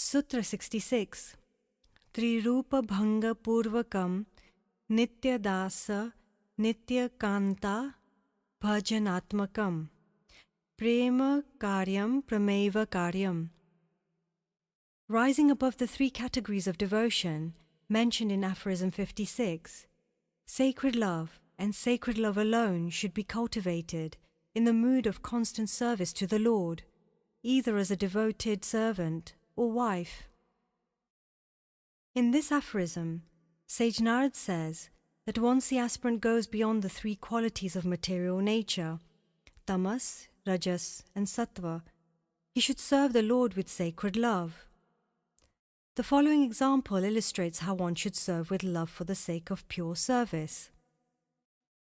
Sutra 66. Trirupa Bhanga Purvakam Nitya Dasa Nitya Kanta Bhajanatmakam Prema Karyam Prameva Karyam. Rising above the three categories of devotion mentioned in aphorism 56, sacred love and sacred love alone should be cultivated in the mood of constant service to the Lord, either as a devoted servant or wife. In this aphorism, Sage Narad says that once the aspirant goes beyond the three qualities of material nature, tamas, rajas, and sattva, he should serve the Lord with sacred love. The following example illustrates how one should serve with love for the sake of pure service.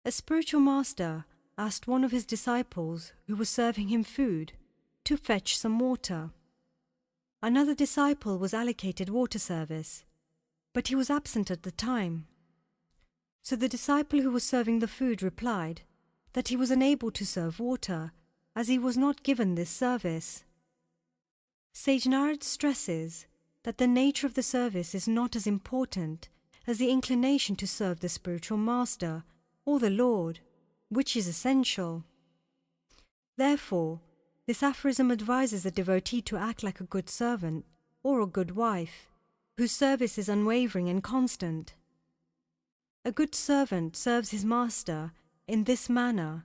A spiritual master asked one of his disciples, who was serving him food, to fetch some water. Another disciple was allocated water service, but he was absent at the time. So the disciple who was serving the food replied that he was unable to serve water, as he was not given this service. Sage Narad stresses that the nature of the service is not as important as the inclination to serve the spiritual master or the Lord, which is essential. Therefore, this aphorism advises a devotee to act like a good servant or a good wife, whose service is unwavering and constant. A good servant serves his master in this manner,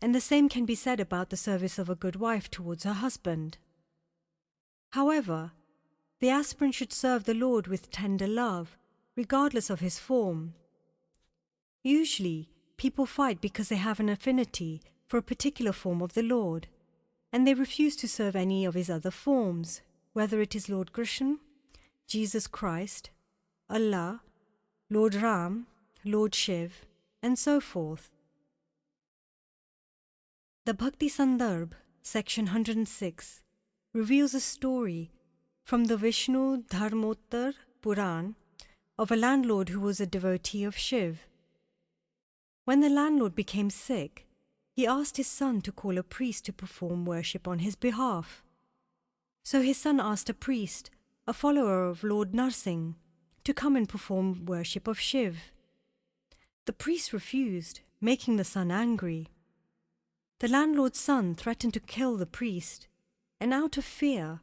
and the same can be said about the service of a good wife towards her husband. However, the aspirant should serve the Lord with tender love, regardless of his form. Usually, people fight because they have an affinity for a particular form of the Lord, and they refuse to serve any of his other forms, whether it is Lord Krishna, Jesus Christ, Allah, Lord Ram, Lord Shiv, and so forth. The Bhakti Sandarbh, section 106, reveals a story from the Vishnu Dharmottar Puran of a landlord who was a devotee of Shiv. When the landlord became sick, he asked his son to call a priest to perform worship on his behalf. So his son asked a priest, a follower of Lord Narsingh, to come and perform worship of Shiv. The priest refused, making the son angry. The landlord's son threatened to kill the priest, and out of fear,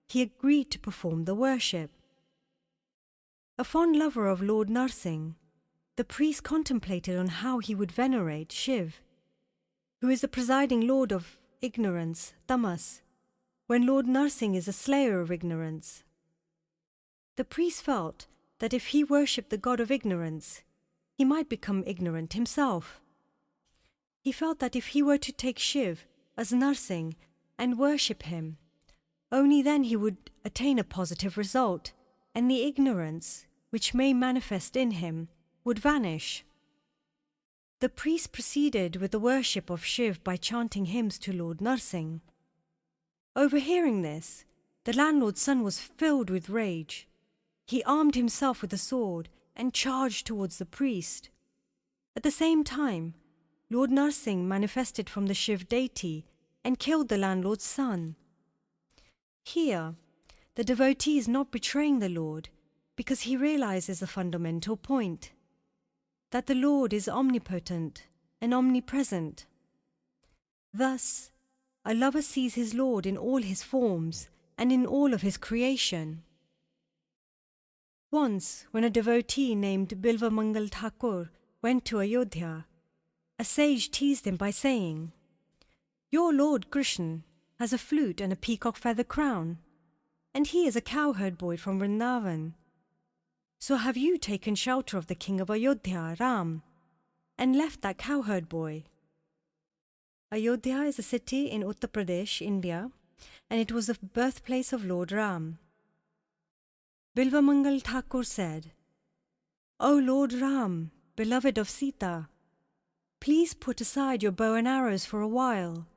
he agreed to perform the worship. A fond lover of Lord Narsingh, the priest contemplated on how he would venerate Shiv, who is the presiding lord of ignorance, tamas, when Lord Narsingh is a slayer of ignorance. The priest felt that if he worshipped the god of ignorance, he might become ignorant himself. He felt that if he were to take Shiv as Narsingh and worship him, only then he would attain a positive result, and the ignorance, which may manifest in him, would vanish. The priest proceeded with the worship of Shiv by chanting hymns to Lord Narsingh. Overhearing this, the landlord's son was filled with rage. He armed himself with a sword and charged towards the priest. At the same time, Lord Narsingh manifested from the Shiv deity and killed the landlord's son. Here, the devotee is not betraying the Lord because he realizes a fundamental point, that the Lord is omnipotent and omnipresent. Thus, a lover sees his Lord in all his forms and in all of his creation. Once, when a devotee named Bilvamangal Thakur went to Ayodhya, a sage teased him by saying, "Your Lord Krishna has a flute and a peacock feather crown, and he is a cowherd boy from Vrindavan. So have you taken shelter of the king of Ayodhya, Ram, and left that cowherd boy?" Ayodhya is a city in Uttar Pradesh, India, and it was the birthplace of Lord Ram. Bilvamangal Thakur said, "O Lord Ram, beloved of Sita, please put aside your bow and arrows for a while.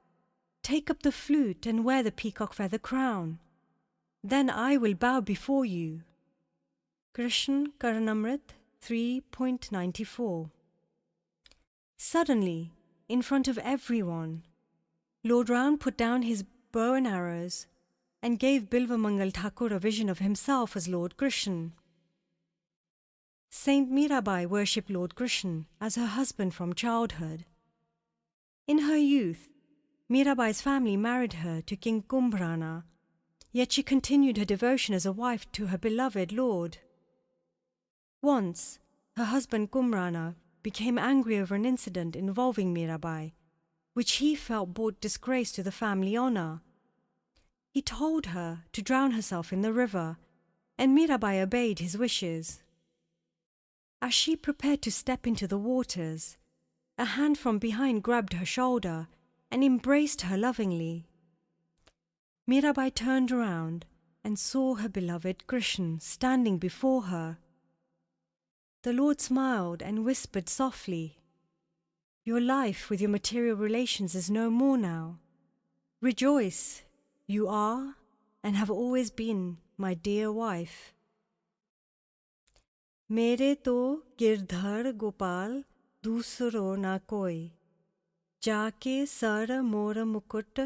Take up the flute and wear the peacock feather crown. Then I will bow before you." Krishna Karanamrit 3.94. Suddenly, in front of everyone, Lord Ram put down his bow and arrows and gave Bilvamangal Thakur a vision of himself as Lord Krishna. Saint Mirabai worshipped Lord Krishna as her husband from childhood. In her youth, Mirabai's family married her to King Kumbhrana, yet she continued her devotion as a wife to her beloved Lord. Once, her husband Kumbhrana became angry over an incident involving Mirabai, which he felt brought disgrace to the family honour. He told her to drown herself in the river, and Mirabai obeyed his wishes. As she prepared to step into the waters, a hand from behind grabbed her shoulder and embraced her lovingly. Mirabai turned around and saw her beloved Krishna standing before her. The Lord smiled and whispered softly, "Your life with your material relations is no more now. Rejoice, you are and have always been my dear wife." मेरे तो गिरधर गोपाल दूसरो ना कोई, जाके sir मोर मुकुट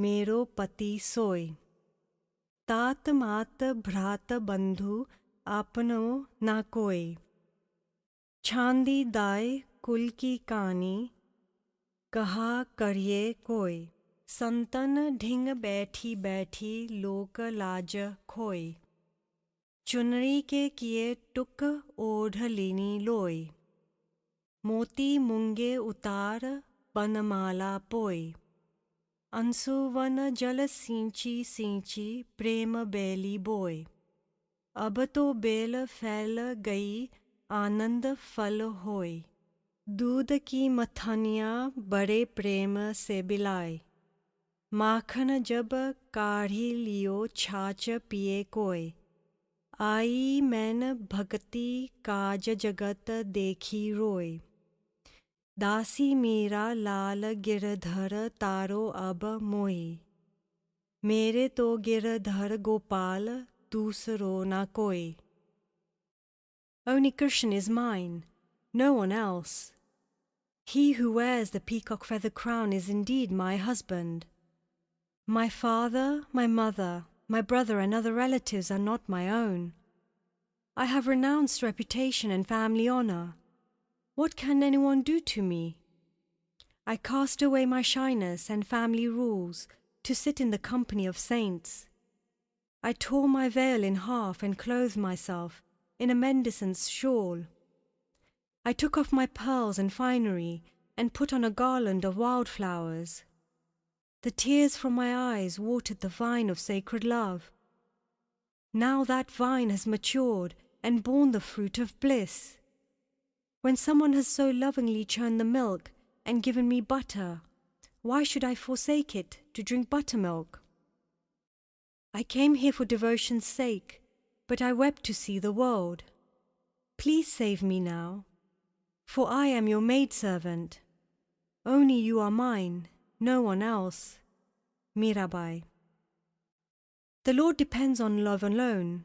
मेरो पति सोय, तात मात भ्रात बंधु आपनो ना कोई, छांदी दाय कुल की कानी कहा करिए कोई, संतन ढिंग बैठी बैठी लोक लाज खोई, चुनरी के किए टुक ओढ़ लेनी लोई, मोती मुंगे उतार बनमाला पोई, अंशुवन जल सींची सींची प्रेम बेली बोय, अब तो बेल फैल गई आनंद फल होय, दूध की मथनियाँ बड़े प्रेम से बिलाए, माखन जब काढ़ी लियो छाछ पिए कोय, आई मैन भक्ति काज जगत देखी रोय, दासी मीरा लाल गिरधर तारो अब मोई, मेरे तो गिरधर गोपाल दूसरो ना कोई. Only Krishna is mine, no one else. He who wears the peacock feather crown is indeed my husband. My father, my mother, my brother and other relatives are not my own. I have renounced reputation and family honour. What can anyone do to me? I cast away my shyness and family rules to sit in the company of saints. I tore my veil in half and clothed myself in a mendicant's shawl. I took off my pearls and finery and put on a garland of wildflowers. The tears from my eyes watered the vine of sacred love. Now that vine has matured and borne the fruit of bliss. When someone has so lovingly churned the milk and given me butter, why should I forsake it to drink buttermilk? I came here for devotion's sake, but I wept to see the world. Please save me now, for I am your maidservant. Only you are mine, no one else. Mirabai. The Lord depends on love alone.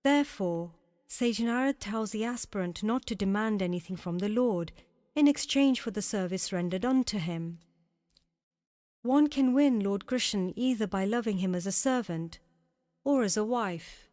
Therefore, Sage Narad tells the aspirant not to demand anything from the Lord in exchange for the service rendered unto him. One can win Lord Krishna either by loving him as a servant or as a wife.